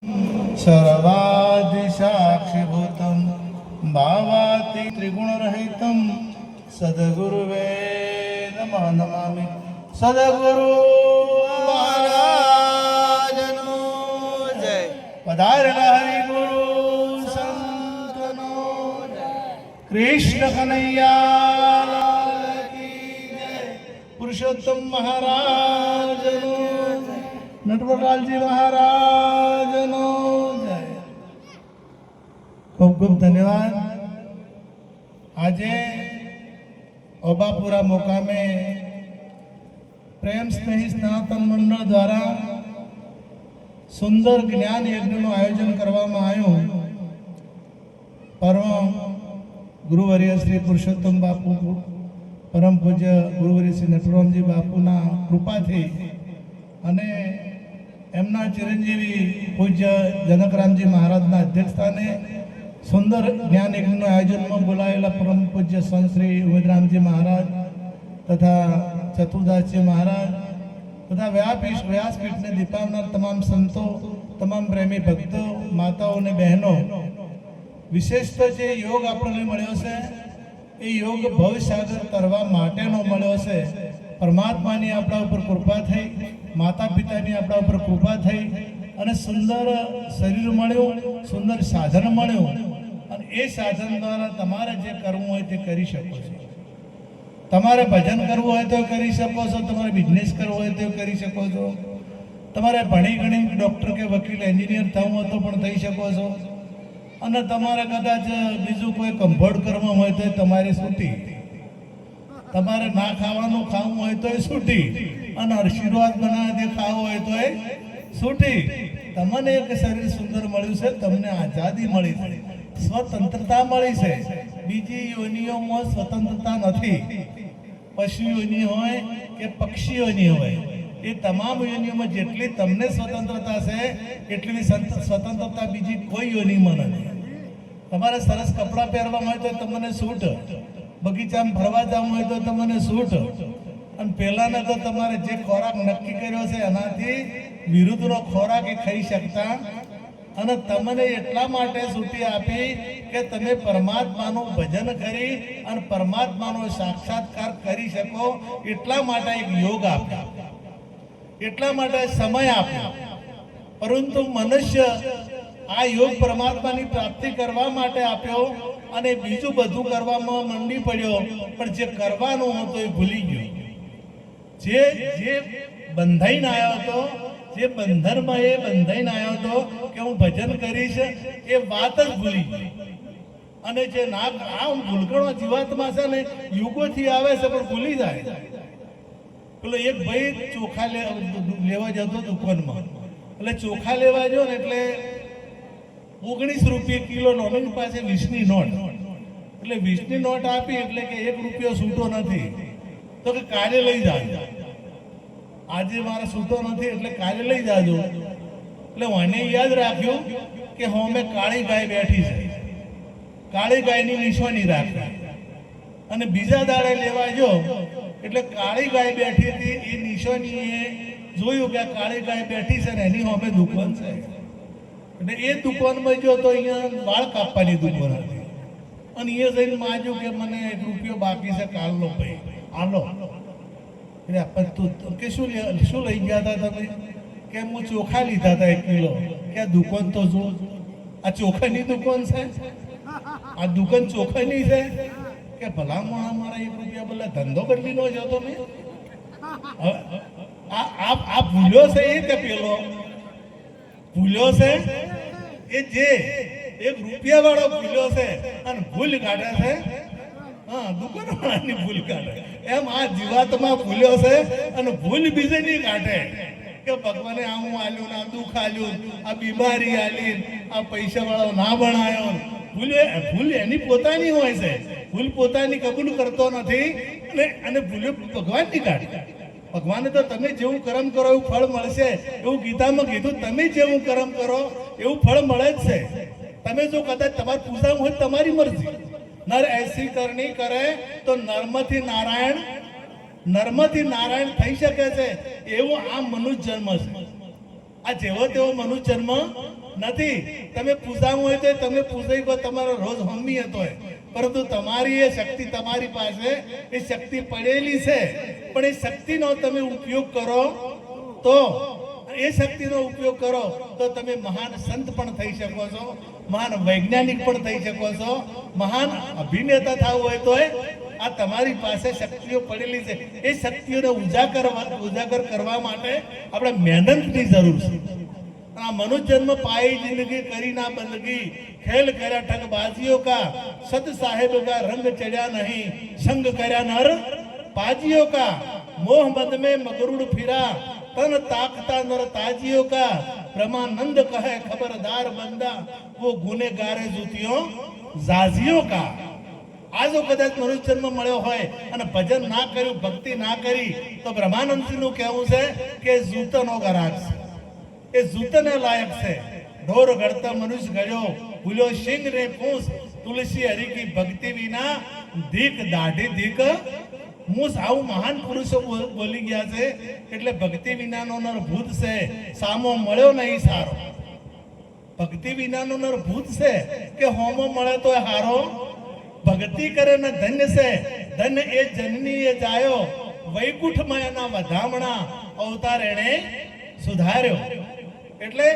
सर्वादिसाक्षिभूतं भावाति त्रिगुणरहितं सद्गुरुवे नमः नमामि। सद्गुरु महाराजनो जय। पधारेला हरिगुरु संतनो जय। कृष्ण कन्हैया लाल की जय। पुरुषोत्तम महाराजनो जय। नटवरलालजी महाराजनो जय। खूब खूब धन्यवाद। આજે ઓબાપુરા મુકામે પ્રેમ સ્નેહી સ્નાતન મંડળ દ્વારા સુંદર જ્ઞાન યજ્ઞનું આયોજન કરવામાં આવ્યું। પરમ ગુરુવર્ય શ્રી પુરુષોત્તમ બાપુ, પરમ પૂજ્ય ગુરુવર્ય શ્રી નટવરરામજી બાપુના કૃપાથી અને એમના ચિરંજીવી પૂજ્ય જનકરામજી મહારાજના અધ્યક્ષસ્થાને સુંદર જ્ઞાન યજ્ઞનું આયોજનમાં બોલાયેલા પરમ પૂજ્ય સંત શ્રી ઉમેદરામજી મહારાજ તથા ચતુર્દાસજી મહારાજ તથા વ્યાસપીઠને દીપાવનાર તમામ સંતો, તમામ પ્રેમી ભક્તો, માતાઓ અને બહેનો, વિશેષ તો જે યોગ આપણને મળ્યો છે એ યોગ ભવસાગર તરવા માટેનો મળ્યો છે। પરમાત્માની આપણા ઉપર કૃપા થઈ, માતા પિતાની આપણા ઉપર કૃપા થઈ અને સુંદર શરીર મળ્યું, સુંદર સાધન મળ્યું અને એ સાધન દ્વારા તમારે જે કરવું હોય તે કરી શકો છો। તમારે ભજન કરવું હોય તો કરી શકો છો, તમારે બિઝનેસ કરવો હોય તો કરી શકો છો, તમારે ભણી ગણી ડૉક્ટર કે વકીલ એન્જિનિયર થવું હોય તો પણ થઈ શકો છો અને તમારે કદાચ બીજું કોઈ કંભોડ કરવું હોય તો તમારી છૂટી, તમારે ના ખાવાનું ખાવું હોય તો એ છૂટી અને આશીર્વાદ બનાવે ખાવું હોય તો એ છૂટી। તમને એક શરીર સુંદર મળ્યું છે, તમને આઝાદી મળી છે, સ્વતંત્રતા મળી છે। બીજી યોનિઓમાં સ્વતંત્રતા નથી। પશુ યોનિ હોય કે પક્ષી યોનિ હોય, એ તમામ યોનિઓમાં જેટલી તમને સ્વતંત્રતા છે એટલી સ્વતંત્રતા બીજી કોઈ યોનિમાં નથી। તમારે સરસ કપડાં પહેરવા હોય તો તમને છૂટ, બગીચામાં ફરવા જવું હોય તો તમને છૂટ અને પહેલાંને તો તમારે જે ખોરાક નક્કી કર્યો છે એનાથી વિરુદ્ધનો ખોરાક એ ખાઈ શકતા અને તમને એટલા માટે છૂટી આપી કે તમે પરમાત્માનું ભજન કરી અને પરમાત્માનો સાક્ષાત્કાર કરી શકો। એટલા માટે એક યોગ આપ્યો, એટલા માટે સમય આપ્યો। પરંતુ મનુષ્ય આ યોગ પરમાત્માની પ્રાપ્તિ કરવા માટે આપ્યો અને બીજું બધું કરવામાં મંડી પડ્યો, પણ જે કરવાનું હતું એ ભૂલી ગયો। જે બંધાઈને આવ્યો હતો, જે બંધનમાં એ બંધાઈને આવ્યો હતો કે હું ભજન કરીશ, એ વાત જ ભૂલી ગયો। અને જે ના આ ભૂલકણો જીવાતમાં છે ને યુગોથી આવે છે પણ ભૂલી જાય। પેલો એક ભાઈ ચોખા લેવા જતો દુકાનમાં, એટલે ચોખા લેવા ગયો ને એટલે 19 રૂપિયા કિલો નોની પાસે 20ની નોટ, એટલે 20ની નોટ આપી એટલે કે 1 રૂપિયો છૂટો નથી તો કે કાલે લઈ જાજો, આજે મારે છૂટો નથી એટલે કાલે લઈ જાજો। એટલે મને યાદ રાખ્યું કે હોમે કાળી ગાય બેઠી છે, કાળી ગાયની નિશાની રાખી અને બીજા દાડે લેવા જો એટલે કાળી ગાય બેઠી હતી એ નિશાનીએ જોયું કે કાળી ગાય બેઠી છે ને એની હોમે દુકાન છે એટલે એ દુકાનમાં જો તો અહીંયા વાળ કાપવાની દુકાન હતી અને એ જઈને માગ્યું કે મને 1 રૂપિયો બાકી છે કાલનો ભાઈ આલો। એટલે તું કે શું લઈ ગયા હતા તમે? કે હું ચોખા લીધા હતા 1 કિલો। કે આ દુકાન તો જો, આ ચોખાની દુકાન છે, આ દુકાન ચોખાની છે? કે ભલા મારા 1 રૂપિયા બોલે ધંધો બદલી નો જતો મેં આ ભૂલ્યો છે એ કે પેલો ભૂલ્યો છે એ જે 1 રૂપિયા વાળો ભૂલ્યો છે અને ભૂલ કાઢે છે, હા દુકાનવાળાની ભૂલ કાઢે। એમ આ જીવાતમાં ભૂલ્યો છે અને ભૂલ બીજેની કાઢે કે ભગવાને આ હું આલ્યું ને આ દુઃખ આલ્યું, આ બીમારી આલી, આ પૈસા વાળો ના બનાવ્યો। ભૂલ એની પોતાની હોય છે, ભૂલ પોતાની કબૂલ કરતો નથી અને ભૂલ્યો ભગવાનની કાઢે। ભગવાને તો તમે જેવું કર્મ કરો એવું ફળ મળશે એવું ગીતામાં કીધું। તમે જેવું કર્મ કરો એવું ફળ મળે જ છે। તમે જો કદાચ તમારે પૂજા હોય તમારી મરજી, નર એસી કરણી કરે તો નર્મથી નારાયણ થઈ શકે છે। એવો આ મનુષ્ય જન્મ છે। આ જેવો તેવો મનુષ્ય જન્મ નથી. તમે પૂજાવું હોય તો તમે પૂજાઈ ગયો, તમારો રોજ હમી હતો, પરંતુ તમારી એ શક્તિ તમારી પાસે એ શક્તિ પડેલી છે, પણ એ શક્તિનો તમે ઉપયોગ કરો તો એ શક્તિનો ઉપયોગ કરો તો તમે મહાન સંત પણ થઈ શકો છો, મહાન વૈજ્ઞાનિક પણ થઈ શકો છો, મહાન અભિનેતા થવું હોય તો આ તમારી પાસે શક્તિઓ પડેલી છે. એ શક્તિઓને ઉજાગર કરવા માટે આપણે મહેનતની જરૂર છે. આ મનુષ્ય જન્મ પાઈ જિંદગી કરી ના બંદગી, ખેલ કર્યા ઠગબાજીઓ કા, સત સાહેબ કા રંગ ચડ્યા નહીં, સંગ કર્યા નર પાજીઓ કા, મોહ મદ में मगरूर फिरा, तन ताकता नर ताजियों का, ब्रह्मानंद कहे खबरदार बंदा, वो गुनेगारे जूतियों जाजियों का. આ જો કદાચ મનુષ્ય જન્મ મળ્યો હોય અને ભજન ના કર્યું, ભક્તિ ના કરી, તો બ્રહ્માનંદજી નું કહેવું છે કે જૂતનો ગરાક છે, એ જૂતને લાયક છે. ઢોર ગળતા મનુષ્ય ગયો, ભૂલ્યો સિંહ ને પૂછ, તુલસી હરી કી ભક્તિ વિના ધીક દાઢી ધીક મૂસ. આવું મહાન પુરુષો બોલી ગયા છે. એટલે ભક્તિ વિનાનો નર ભૂત છે, સામો મળ્યો નહીં સારો. ભક્તિ વિનાનો નર ભૂત છે કે હોમો મળે તો હારો. ભક્તિ કરે ને ધન્ય છે, ધન્ય એ જનની એ જાયો, વૈકુંઠમાં એના વધામણા અવતાર એને સુધાર્યો. એટલે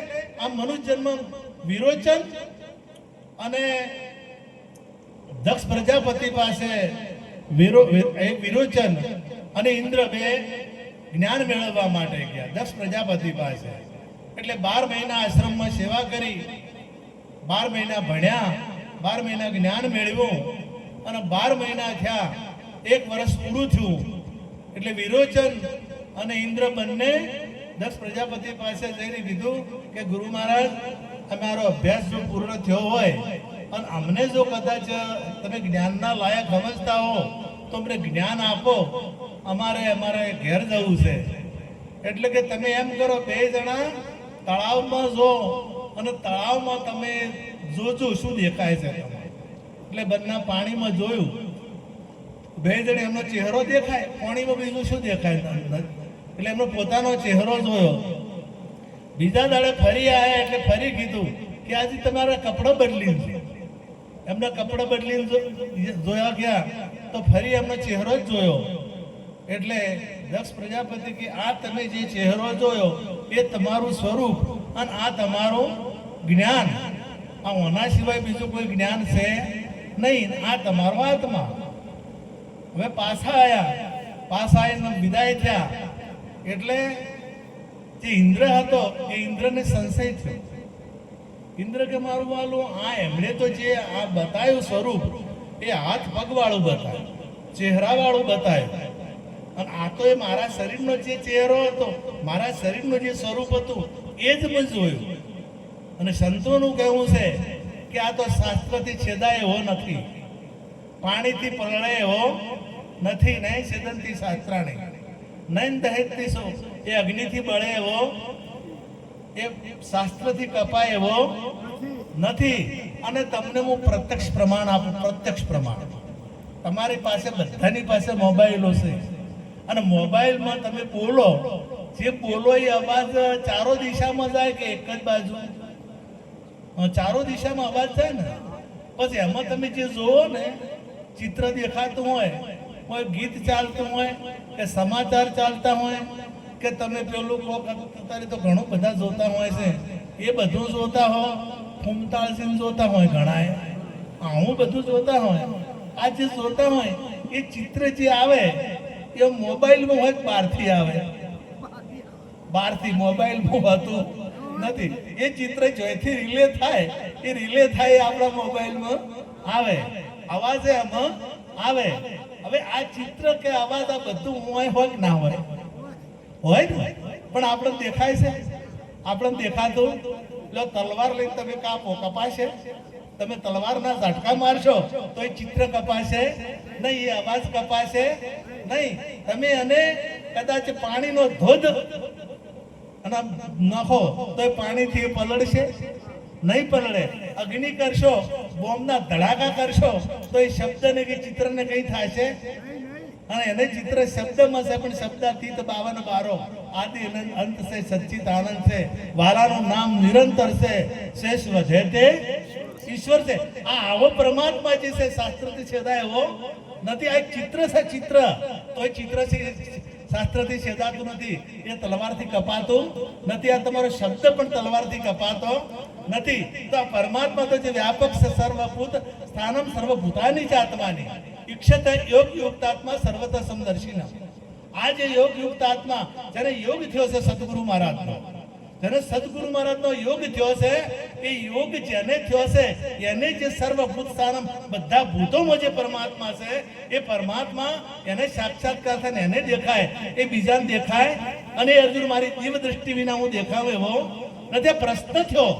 આ મનુષ્ય જન્મ વિરોચન અને દક્ષ પ્રજાપતિ પાસે વિરોચન અને ઇન્દ્ર બે જ્ઞાન મેળવવા માટે ગયા દક્ષ પ્રજાપતિ પાસે. એટલે 12 મહિના આશ્રમમાં સેવા કરી, 12 મહિના ભણ્યા, 12 મહિના જ્ઞાન મેળવ્યું અને 12 મહિના થયા, 1 વર્ષ પૂરું થયું. એટલે વિરોચન અને ઇન્દ્ર બંને દક્ષ પ્રજાપતિ પાસે જઈને કીધું કે ગુરુ મહારાજ, અમારો અભ્યાસ જો પૂર્ણ થયો હોય અને અમને જો કદાચ તમે જ્ઞાનના લાયક સમજતા હો તો અમને જ્ઞાન આપો, અમારે ઘેર જવું છે. એટલે કે તમે એમ કરો, 2 જણા તળાવમાં જો અને તળાવમાં તમે જોજો શું દેખાય છે. એટલે બંને પાણીમાં જોયું, 2 જણે એમનો ચહેરો દેખાય, પાણીમાં બીજું શું દેખાય? એટલે એમનો પોતાનો ચહેરો જોયો. બીજા દાડે ફરી આવ્યા એટલે ફરી કીધું કે આજે તમારા કપડાં બદલી છે. એમના કપડાં બદલીને જોયા ગયા તો ફરી એમનો ચહેરો જ જોયો. એટલે દક્ષ પ્રજાપતિ કે આ તમે જે ચહેરો જોયો એ તમારું સ્વરૂપ અને આ તમારું જ્ઞાન, આ ઓના સિવાય બીજું કોઈ જ્ઞાન છે નહીં, આ તમારો આત્મા. હવે પાછા આવીને વિદાય થયા. એટલે જે ઇન્દ્ર હતો એ ઇન્દ્રને સંશય થયો. ઇન્દ્ર કે મારું વાલું, આ એમણે તો જે આ બતાવ્યું સ્વરૂપ એ હાથ પગ વાળું બતાવ્યું, ચહેરા વાળું બતાવ્યું, અને આ તો એ મારા શરીરનો જે ચહેરો હતો, મારા શરીરનું જે સ્વરૂપ હતું એ જ મેં જોયું. અને સંતોનું કહેવું છે કે આ તો શાસ્ત્રથી છેદાય એવો નથી, પાણીથી પલળે એવો નથી, નહીં છેદનથી શાસ્ત્રાણી, નહીં દહેજથી સો, એ અગ્નિથી બળે એવો, એ શાસ્ત્રથી કપાય એવો નથી. અને તમને હું પ્રત્યક્ષ પ્રમાણ આપું, પ્રત્યક્ષ પ્રમાણ. તમારી પાસે બધાની પાસે મોબાઈલો છે અને મોબાઈલમાં તમે બોલો, જે બોલો એ અવાજ ચારો દિશામાં જાય કે એક જ બાજુ? ચારો દિશામાં અવાજ જાય ને. પછી એમાં તમે જે જોવો ને, ચિત્ર દેખાતું હોય, કોઈ ગીત ચાલતું હોય કે સમાચાર ચાલતા હોય કે તમે પેલું અત્યારે તો ઘણું બધા જોતા હોય છે, એ બધું જોતા હોય, ફૂમતાળસીને જોતા હોય ઘણાએ, આવું બધું જોતા હોય. આ જે જોતા હોય એ ચિત્ર જે આવે એ મોબાઈલમાં હોય, બહારથી આવે, બહારથી મોબાઈલમાં હોતું નથી. એ ચિત્ર જોઈથી રિલે થાય, એ રિલે થાય આપણા મોબાઈલમાં આવે, અવાજ એમાં આવે. હવે આ ચિત્ર કે અવાજ આ બધું હોય કે ના હોય? હોય ને. પણ આપણે દેખાય છે? આપણે દેખાતું? એટલે તલવાર લઈને તમે કાપો, કપાશે? તમે તલવારના ઝટકા મારશો તો એ ચિત્ર કપાશે નહીં, એ અવાજ કપાશે નહીં. તમે અને કદાચ પાણીનો ધોધ અને નાખો તો એ પાણીથી પલળશે નહીં, પલળે. અગ્નિ કરશો, બોમ્બના ધડાકા કરશો તો એ શબ્દને કે ચિત્રને કઈ થશે? અને એને ચિત્ર શબ્દમાં છે, પણ શબ્દાતીત 52 બારો आदि अंत से सच्चित आनंद से वालाનું નામ નિરંતર છે શેષ વધે તે ઈશ્વર છે આ આવો પરમાત્મા જે છે શાસ્ત્રથી છેદાય એવો નથી આ એક ચિત્ર છે ચિત્ર તો એ ચિત્ર છે શાસ્ત્રથી છેદાતું નથી એ તલવારથી કપાતું નથી આ તમારો શબ્દ પણ તલવારથી કપાતો નથી તો આ પરમાત્મા તો જે વ્યાપક છે સર્વભૂત સ્થાનમ સર્વભૂતાની જ આત્માની ઈક્ષત યોગ યુક્તાત્મા સર્વત સમદર્શિના આ જે યોગ યુક્ત આત્મા જેને યોગ થયો છે સદગુરુ મહારાજનો જેને સદગુરુ મહારાજનો યોગ થયો છે એ યોગ જેને થયો છે એને જે સર્વભૂત સ્થાનમ બધા ભૂતોમાં જે પરમાત્મા છે એ પરમાત્મા એને સાક્ષાત્કાર થાય એને દેખાય એ બીજાને દેખાય અને અર્જુન મારી દિવ્ય દ્રષ્ટિ વિના હું દેખાવ એવો નથી પ્રશ્ન થયો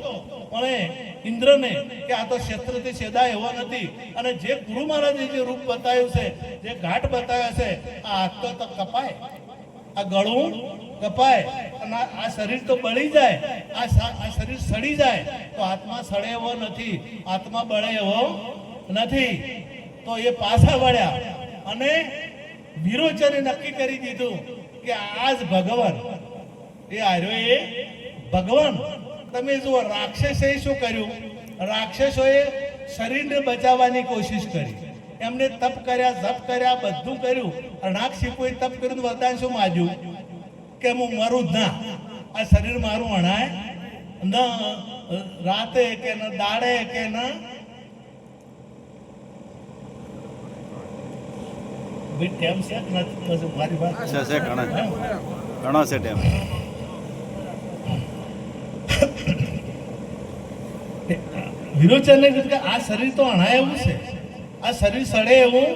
પણ ઇન્દ્રને કે આ તો ક્ષેત્રથી છેદાય એવો નથી અને જે ગુરુ મહારાજે જે રૂપ બતાવ્યું છે જે ઘાટ બતાવ્યા છે આ હાથ તો કપાય આ ગળું કપાય અને આ શરીર તો બળી જાય આ શરીર સડી જાય તો આત્મા સડે એવો નથી આત્મા બળે એવો નથી તો એ પાછા વળ્યા અને વિરોચને નક્કી કરી દીધું કે આ જ ભગવાન એ આર્યો એ ભગવાન તમે જુઓ રાક્ષસે શું કર્યું રાક્ષસોએ શરીરને બચાવવાની કોશિશ કરી એમને તપ કર્યા જપ કર્યા બધું કર્યું રાક્ષસીઓએ તપ કર્યું વરદાન શું માંગ્યું કે હું મરું જ ના આ શરીર મારું અણાય ન રાતે કે ન દાડે કે ન ટેમ છે મારી વાત છે ઘણા છે ટેમ વિરોચનને કીધું કે આ શરીર તો અણાય એવું છે આ શરીર સડે એવું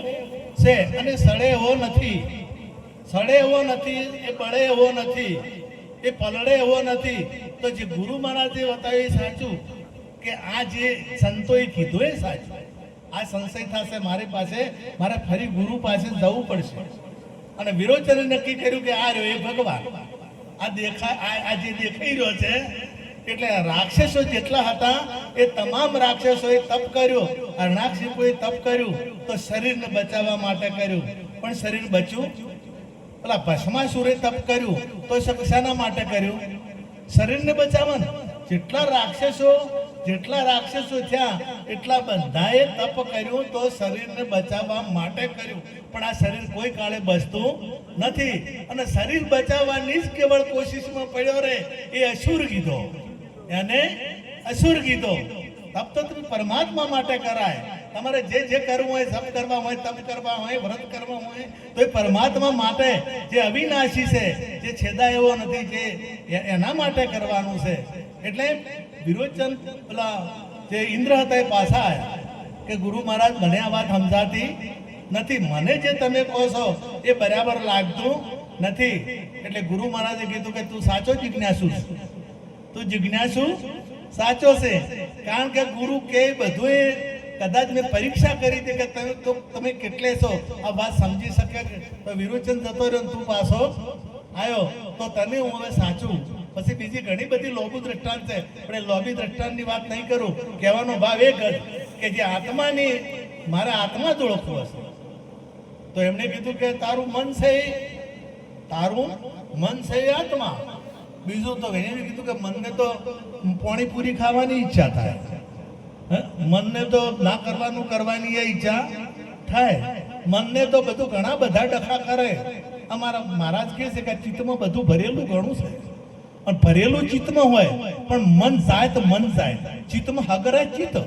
છે અને સડે એવો નથી સડે એવો નથી એ બળે એવો નથી એ પલળે એવો નથી તો જે ગુરુ મહારાજે બતાવ્યું એ સાચું કે આ જે સંતોએ કીધું એ સાચું આ સંશય થશે મારી પાસે મારે ફરી ગુરુ પાસે જવું પડશે અને વિરોચને નક્કી કર્યું કે આ રહ્યો એ ભગવાન આ દેખાય આ જે દેખાઈ રહ્યો છે એટલે રાક્ષસો જેટલા હતા એ તમામ રાક્ષસોએ તપ કર્યો અરણાક્ષીઓએ તપ કર્યું તો શરીરને બચાવવા માટે કર્યું પણ શરીર બચ્યું પેલા ભસ્માસુરે તપ કર્યું તો શાના માટે કર્યું શરીરને બચાવવાનું જેટલા રાક્ષસો થયા એટલા બધાએ તપ કર્યું તો શરીરને બચાવવા માટે કર્યું પણ આ શરીર કોઈ કાળે બચતું નથી અને શરીર બચાવવાની જ કેવળ કોશિશમાં પડ્યો રે એ અસુર કીધો એને અસુર કીધો તપ તો પરમાત્મા માટે કરાય તમારે જે કરવું હોય જપ કરવા હોય તપ કરવા હોય વ્રત કરવા હોય તો એ પરમાત્મા માટે જે અવિનાશી છે જે છેદા એવો નથી જે એના માટે કરવાનું છે એટલે વિરોચન પેલા જે ઇન્દ્ર હતા એ પાછા આવ્યા કે ગુરુ મહારાજ મને આ વાત સમજાતી નથી મને જે તમે કહો છો એ બરાબર લાગતું નથી એટલે ગુરુ મહારાજે કીધું કે તું સાચો જિજ્ઞાસુ તું જિજ્ઞાસુ સાચો છે કારણ કે ગુરુ કે બધું એ કદાચ મેં પરીક્ષા કરી હતી કે તમે કેટલે છો આ વાત સમજી શકે તો વિરોચન જતો રહ્યો તું પાછો આવ્યો તો તને હું હવે સાચું પછી બીજી ઘણી બધી લોભી દ્રષ્ટાંત છે પણ એ લોભી દ્રષ્ટાંતની વાત નહીં કરું કહેવાનો ભાવ એક જ કે જે આત્માની મારા આત્મા જ ઓળખવો હશે તો એમણે કીધું કે તારું મન છે એ આત્મા બીજું તો એને કીધું કે મનને તો પાણીપુરી ખાવાની ઈચ્છા થાય મનને તો ના કરવાની એ ઈચ્છા થાય મનને તો બધું ઘણા બધા ડખા કરે અમારા મહારાજ કહે છે કે ચિત્તમાં બધું ભરેલું ઘણું છે અને ભરેલું ચિત્તમાં હોય પણ મન જાય તો મન જાય ચિત્તમાં હગરે ચિત્ત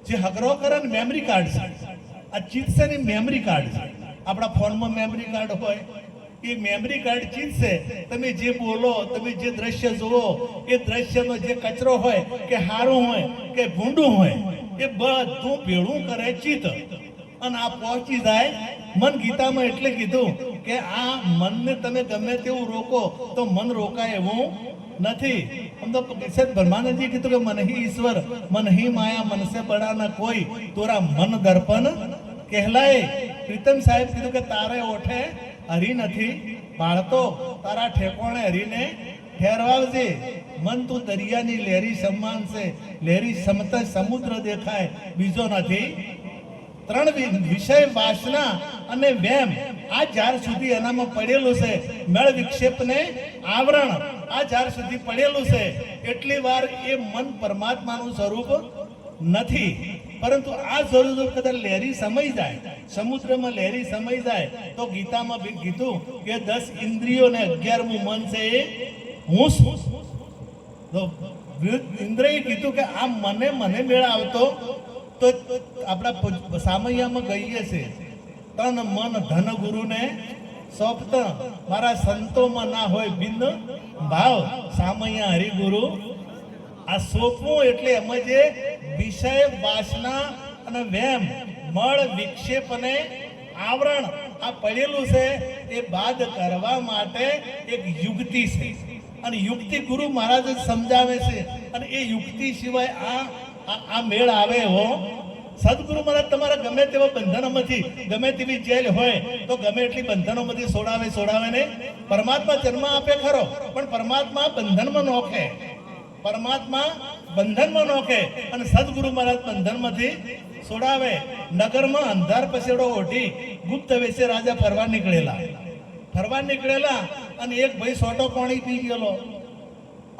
જે હગરો કરે ને મેમરી કાર્ડ છે આ ચિત્ત છે ને મેમરી કાર્ડ છે આપણા ફોનમાં મેમરી કાર્ડ હોય એ મેમરી કાર્ડ ચીજ છે તમે જે બોલો તમે જે દ્રશ્ય જુઓ એ દ્રશ્યનો જે કચરો હોય કે હારું હોય કે ભૂંડું હોય એ બધું ભેળું કરે ચિત્ત અને આ પહોંચી જાય મન ગીતામાં એટલે કીધું કે આ મનને તમે ગમે તેવું રોકો તો મન રોકાય એવું નથી આમ તો બ્રહ્માનંદજી કીધું કે મન હી ઈશ્વર મન હી માયા મન સે બડા ન કોઈ તોરા મન દર્પણ કહેલાય પ્રીતમ સાહેબ કીધું કે તારે ઓઠે હરી નથી બાળતો તારા ઠેકોણે હરીને ઠેરવાવજે મન તું દરિયાની લહેરી સમાન છે લહેરી સમતા સમુદ્ર દેખાય બીજો નથી ત્રણ વિષય વાસના અને વેમ આ જ્યાર સુધી એનામાં પડેલું છે, મેળ વિક્ષેપને આવરણ આ જ્યાર સુધી પડેલું છે, એટલી વાર એ મન પરમાત્માનું સ્વરૂપ નથી. પરંતુ આ સ્વરૂપ કદાચ લહેરી સમય જાય, સમુદ્રમાં લહેરી સમય જાય, તો ગીતામાં બી કીધું કે 10 ઇન્દ્રિયો ને 11મું મન છે એ હું છું. તો ઇન્દ્રએ કીધું કે આ મને મેળ આવતો તો આપણા સામૈયામાં કહીએ છે, તન મન ધન ગુરુને સોંપતા, મારા સંતોમાં ના હોય બિન ભાવ, સામૈયા હરિગુરુ આ સોંપવું. એટલે એમાં જે વિષય વાસના અને વેમ મળ વિક્ષેપ અને આવરણ આ પડેલું છે એ બાદ કરવા માટે એક યુક્તિ છે, અને યુક્તિ ગુરુ મહારાજ જ સમજાવે છે. અને એ યુક્તિ સિવાય આ મેળ આવે એવો સદગુરુ મહારાજ તમારા ગમે તેવા બંધનોમાંથી, ગમે તેવી જેલ હોય તો ગમે એટલી બંધનોમાંથી છોડાવે ને. પરમાત્મા જન્મ આપે ખરો, પણ પરમાત્મા બંધનમાં નોખે, પરમાત્મા બંધનમાં નોખે, અને સદગુરુ મહારાજ બંધનમાંથી છોડાવે. નગરમાં અંધાર પસેડો ઓઢી ગુપ્ત વેશે રાજા ફરવા નીકળેલા, અને એક ભાઈ સોટો પાણી પી ગયેલો,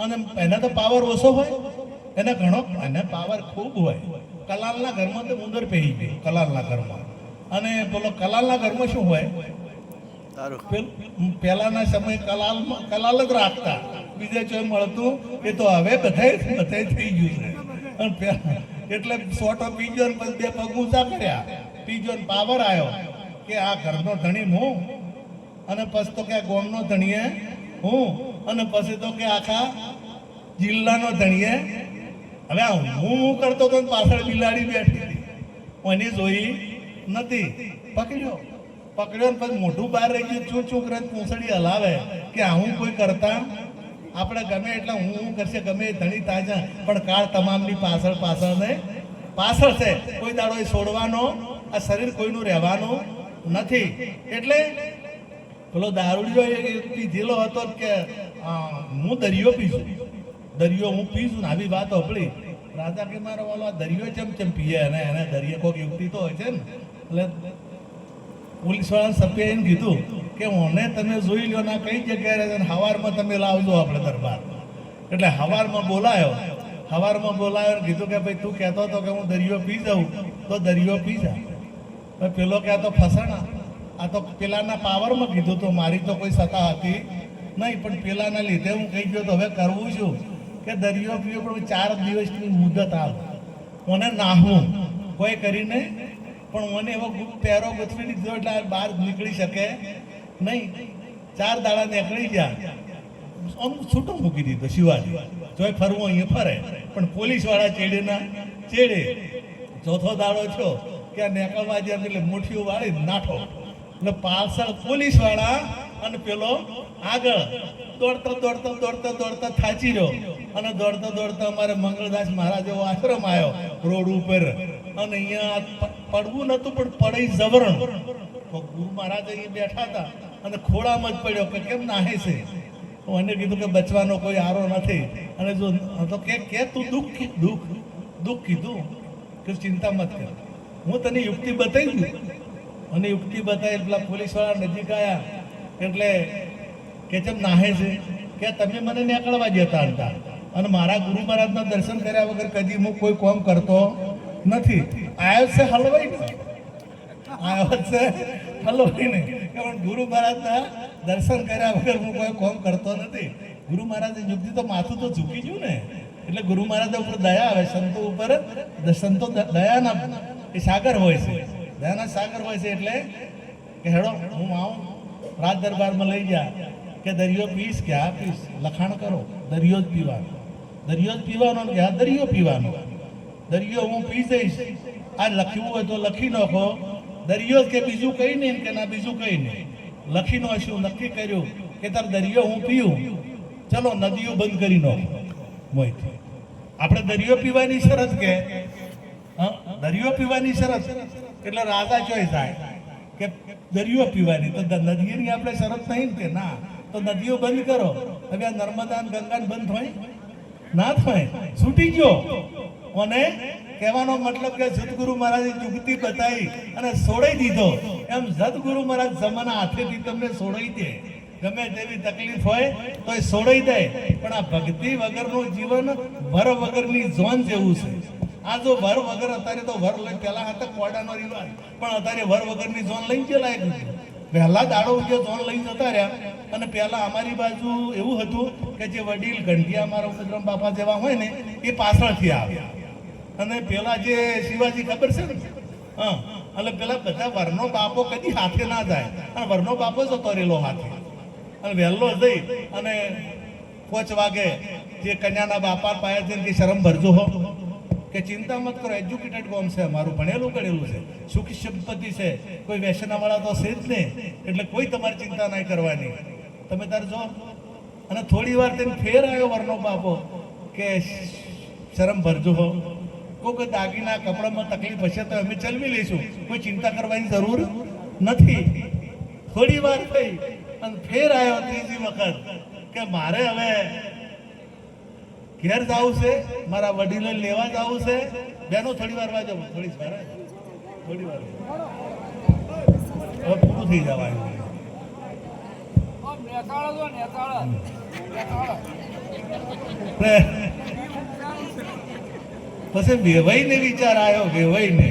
અને એને તો પાવર ઓછો હોય, એને પાવર ખૂબ હોય. કલાલના ઘરમાં તો મુંદર પહેરી ગયો, કલાલના ઘરમાં. અને પેલો કલાલના ઘરમાં શું હોય, પહેલાના સમય કલાલ જ રાખતા, બીજે જો મળતું એ તો હવે બધા થઈ ગયું છે. એટલે સોટો પીજો ને પછી 2 પગ ઊંચા કર્યા, પીજો ને પાવર આવ્યો કે આ ઘરનો ધણી હું, અને પછી તો કે ગોમનો ધણીએ હું, અને પછી તો કે આખા જિલ્લાનો ધણીએ. હવે હું કરતો તો પાછળ બિલાડી બેઠી હતી, કોઈને જોઈ નથી. પકડ્યો ને પછી મોઢું બહાર રહી ગયું, ચૂક રહે, પૂંછડી હલાવે કે હું કોઈ કરતા આપણે ગમે એટલે હું કરશે, ગમે ધણી તાજા, પણ કાળ તમામની પાછળ છે. કોઈ દાડો એ છોડવાનો, આ શરીર કોઈનું રહેવાનું નથી. એટલે પેલો દારૂડિયો પીધેલો હતો કે હું દરિયો પીશું ને આવી વાત સાંભળી. રાજા કે મારો વાલો દરિયો ચમ પીએ, અને એને દરિયો કોઈક યુક્તિ તો હોય છે ને. એટલે પોલીસ વાળા સભ્ય એમ કીધું કે મને તમે જોઈ લો ના કઈ જગ્યાએ રહે, હવારમાં તમે લાવજો આપણે દરબાર. એટલે હવારમાં બોલાયો કીધું કે ભાઈ તું કહેતો હતો કે હું દરિયો પી જાઉં, તો દરિયો પી જા. પેલો કહેતો ફસાણા, આ તો પેલાના પાવરમાં કીધું તો મારી તો કોઈ સત્તા હતી નહીં, પણ પેલાના લીધે હું કહી ગયો તો હવે કરવું છું કે દરિયો પીવો, પણ 4 દિવસની મુદત આવ, મને નાહવું કોઈ કરીને, પણ મને એવો પહેરો ગોઠવી દીધો એટલે બહાર નીકળી શકે નહીં. 4 દાડા નીકળી ગયા, આમ છૂટો મૂકી દીધો શિવાજી. જો ફરવું અહીંયા ફરે, પણ પોલીસ વાળા ચેડે. ચોથો દાડો છો કે આ નીકળવા જેમ એટલે મુઠ્ઠીઓ વાળી નાઠો, એટલે પાછળ પોલીસ વાળા અને પેલો આગળ દોડતા થાચી રહ્યો. અને દોડતા અમારે મંગળદાસ મહારાજ એવો આશ્રમ આવ્યો રોડ ઉપર, અને અહીંયા પડવું નતું પણ પડી જબરણ. તો ગુરુ મહારાજ અહીંયા બેઠા હતા અને ખોળામાં જ પડ્યો કે કેમ નાહે છે. મને કીધું કે બચવાનો કોઈ આરો નથી. અને જો તો કે તું દુઃખ કીધું કે ચિંતા મત કર, હું તને યુક્તિ બતાવી દઉં. અને યુક્તિ બતાવી પેલા પોલીસ વાળા નજીક આવ્યા એટલે કે જેમ નાહે છે કે તમે મને નીકળવા જતા હતા, અને મારા ગુરુ મહારાજના દર્શન કર્યા વગર કદી હું કોઈ કામ કરતો નથી. આવ્યો છે હલવાઈને, કારણ ગુરુ મહારાજના દર્શન કર્યા વગર હું કોઈ કામ કરતો નથી. ગુરુ મહારાજે યુક્તિ તો માથું તો ઝૂકી ગયું ને, એટલે ગુરુ મહારાજ ઉપર દયા આવે. સંતો ઉપર સંતો દયાના એ સાગર હોય છે, દયાના સાગર હોય છે. એટલે કે હેડો હું આવું રાજ દરબારમાં લઈ જા, કે દરિયો પીશ કે હા પીશ, લખાણ કરો દરિયો જ પીવાનો કે હા દરિયો પીવાનો, દરિયો હું પી જઈશ. આ લખ્યું હોય તો લખી નાખો દરિયો, કે બીજું કઈ નહીં, કે ના બીજું કઈ નહીં. લખી નાખ્યું, નક્કી કર્યું કે તાર દરિયો હું પીવું. ચલો નદીઓ બંધ કરી નાખો મોયથી. આપણે દરિયો પીવાની શરત કે દરિયો પીવાની શરત, એટલે રાજા ચોઈ જાય કે દરિયો પીવાની, તો નદીની આપણે શરત નહીં કે ના, તો નદીઓ બંધ કરો. હવે આ નર્મદા ગંગા બંધ થાય ના થાય, છૂટી ગયો. અને કહેવાનો મતલબ કે સદગુરુ મહારાજે યુક્તિ બતાવી અને છોડાઈ દીધો, એમ સદગુરુ મહારાજ જમાના હાથેથી તમને છોડાઈ દે. ગમે તેવી તકલીફ હોય તો એ છોડાઈ દે. પણ આ ભક્તિ વગરનું જીવન વર વગરની જોન જેવું છે. આ જો વર વગર અત્યારે તો વર લઈ પેલા હતા કોડાનો રિવાજ, પણ અત્યારે વર વગરની જોન લઈ ગયેલા એક પહેલા દાડો જે જોન લઈ જતા રહ્યા. અને પહેલા અમારી બાજુ એવું હતું કે જે વડીલ ઘંટિયા મારા ઉપદ્રમ બાપા જેવા હોય ને એ પાછળથી આવ્યા. અને પેલા જે શિવાજી ખબર છે ને, હા, એટલે પેલા બધા વરનો બાપો કદી હાથે ના જાય, અને વરનો બાપો જતો રહેલો હાથે. અને વહેલો જઈ અને 5 વાગે જે કન્યાના બાપા પાયા છે કે શરમ ભરજો હો, કે ચિંતા મત કરો, એજ્યુકેટેડ કોમ છે, મારું ભણેલું ગણેલું છે, સુખી સંપત્તિ છે, કોઈ વ્યસનાવાળા તો છે જ નહીં, એટલે કોઈ તમારી ચિંતા નહીં કરવાની, તમે તાર જો. અને થોડી વાર તેને ફેર આવ્યો વરનો બાપો કે શરમ ભરજો હો, કોઈ દાગીના કપડામાં તકલીફ હશે તો અમે ચલવી લઈશું, કોઈ ચિંતા કરવાની જરૂર નથી. થોડી વાર થઈ અને ફેર આવ્યો ત્રીજી વખત કે મારે હવે ઘેર જવું છે, મારા વડીલો લેવા જવું છે. બેનો થોડી વાર વાંચો, થોડી વાર હવે પૂરું થઈ જવાનું. પછી વેવાઈને વિચાર આવ્યો, વેવાઈને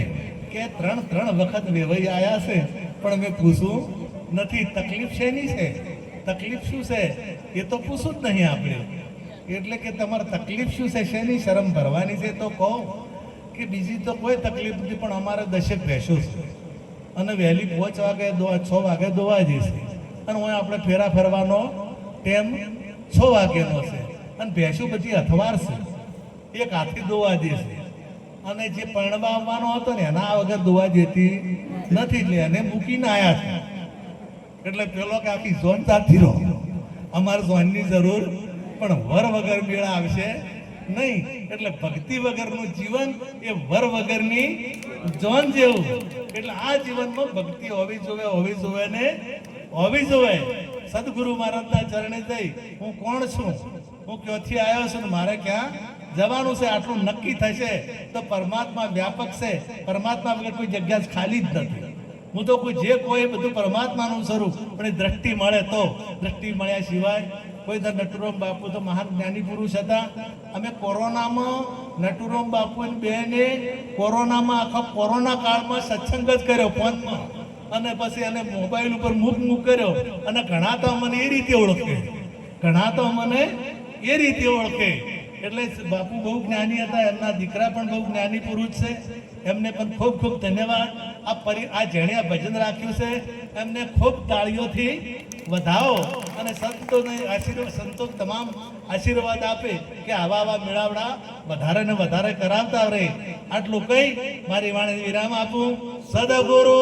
કે 3 વખત વેવાઈ આવ્યા છે પણ મેં પૂછવું નથી. તકલીફ શેની છે, તકલીફ શું છે એ તો પૂછવું જ નહીં આપણે. એટલે કે તમારે તકલીફ શું છે, શેની શરમ ભરવાની છે તો કહો. કે બીજી તો કોઈ તકલીફ નથી, પણ અમારે 10 ભેંસો છે અને વહેલી 5 વાગે 6 વાગે દોવા જઈશે, અને હું આપણે ફેરા ફરવાનો ટાઈમ 6 વાગ્યાનો છે, અને ભેંસો બધી અથવાર છે, એક હાથે દોવા દેશે. અને જે પરણવા આવવાનો હતો ને એના વગર દોવા દેતી નથી, એટલે એને મૂકીને આવ્યા છે. એટલે પેલો કે આખી ઝોન ચાલતી રહો, અમારે ઝોનની જરૂર પણ વર વગર મેળા આવશે નહીં. એટલે ભક્તિ વગરનું જીવન એ વર વગરની જોન જેવું. એટલે આ જીવનમાં ભક્તિ હોવી જોવે ને હોવી જોવે. સદગુરુ મહારાજના ચરણે જઈ હું કોણ છું, હું ક્યાંથી આવ્યો છું ને મારે ક્યાં જવાનું છે, આટલું નક્કી થશે તો પરમાત્મા વ્યાપક છે. પરમાત્મા વગર કોઈ જગ્યા ખાલી જ નથી. હું તો જે કોઈ બધું પરમાત્માનું સ્વરૂપ, પણ એ દ્રષ્ટિ મળે તો, દ્રષ્ટિ મળ્યા સિવાય કોઈ તો નટુરામ બાપુ તો મહાન જ્ઞાની પુરુષ હતા. અમે કોરોનામાં નટુરામ બાપુ બેને કોરોનામાં આખા કોરોના કાળમાં સત્સંગ જ કર્યો ફોનમાં, અને પછી એને મોબાઈલ ઉપર મૂક કર્યો. અને ઘણા તો મને એ રીતે ઓળખે, ઘણા તો મને એ રીતે ઓળખે. એટલે બાપુ બહુ જ્ઞાની હતા, એમના દીકરા પણ બહુ જ્ઞાની પુરુષ છે, એમને પણ ખૂબ ખૂબ ધન્યવાદ. આ જેણે આ ભજન રાખ્યું છે એમને ખૂબ તાળીઓથી વધાવો, અને સંતોને આશીર્વાદ, સંતો તમામ આશીર્વાદ આપે કે આવા મેળાવડા વધારે ને વધારે કરાવતા રહે. આટલું કઈ મારી વાણી વિરામ આપું. સદગુરુ